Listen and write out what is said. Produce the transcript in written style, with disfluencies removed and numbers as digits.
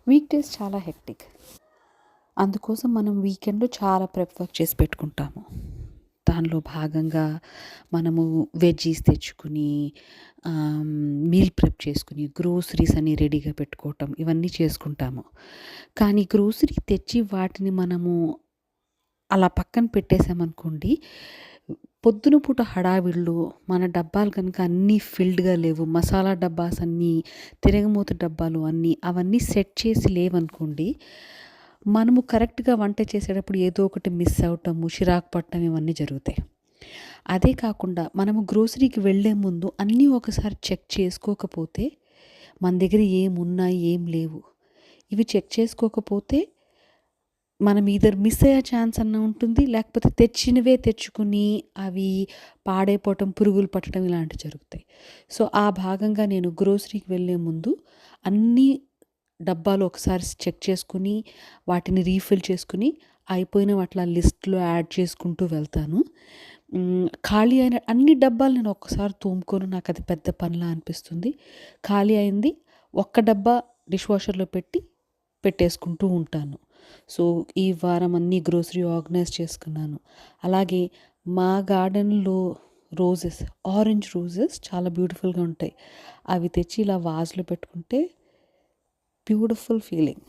Week days చాలా hectic. అందుకోసం మనం వీకెండ్‌లో చాలా ప్రెప్ వర్క్ చేసి పెట్టుకుంటాము. దానిలో భాగంగా మనము వెజ్జీస్ తెచ్చుకుని మీల్ ప్రెప్ చేసుకుని, గ్రోసరీస్ అన్నీ రెడీగా పెట్టుకోవటం ఇవన్నీ చేసుకుంటాము. కానీ గ్రోసరీ తెచ్చి వాటిని మనము అలా పక్కన పెట్టేసామనుకోండి, పొద్దున పూట హడావిడిలో మన డబ్బాలు కనుక అన్నీ ఫిల్డ్‌గా లేవు, మసాలా డబ్బాస్ అన్నీ, తిరగమోత డబ్బాలు అన్నీ అవన్నీ సెట్ చేసి లేవనుకోండి, మనము కరెక్ట్‌గా వంట చేసేటప్పుడు ఏదో ఒకటి మిస్ అవ్వటము, చిరాకు పడటం ఇవన్నీ జరుగుతాయి. అదే కాకుండా మనము గ్రోసరీకి వెళ్ళే ముందు అన్నీ ఒకసారి చెక్ చేసుకోకపోతే, మన దగ్గర ఏమున్నాయి, ఏం లేవు, ఇవి చెక్ చేసుకోకపోతే మనం ఈదర్ మిస్ అయ్యే ఛాన్స్ అన్నా ఉంటుంది, లేకపోతే తెచ్చినవే తెచ్చుకుని అవి పాడైపోవటం, పురుగులు పట్టడం ఇలాంటివి జరుగుతాయి. సో, ఆ భాగంగా నేను గ్రోసరీకి వెళ్ళే ముందు అన్నీ డబ్బాలు ఒకసారి చెక్ చేసుకుని, వాటిని రీఫిల్ చేసుకుని, అయిపోయినవి అట్లా లిస్ట్‌లో యాడ్ చేసుకుంటూ వెళ్తాను. ఖాళీ అయిన అన్ని డబ్బాలు నేను ఒక్కసారి తోముకోను. నాకది పెద్ద పనిలా అనిపిస్తుంది. ఖాళీ అయింది ఒక్క డబ్బా డిష్ వాషర్‌లో పెట్టేసుకుంటూ ఉంటాను. సో, ఈ వారం అన్నీ గ్రోసరీ ఆర్గనైజ్ చేసుకున్నాను. అలాగే మా గార్డెన్‌లో ఆరెంజ్ రోజెస్ చాలా బ్యూటిఫుల్‌గా ఉంటాయి. అవి తెచ్చి ఇలా వాజ్‌లో పెట్టుకుంటే బ్యూటిఫుల్ ఫీలింగ్.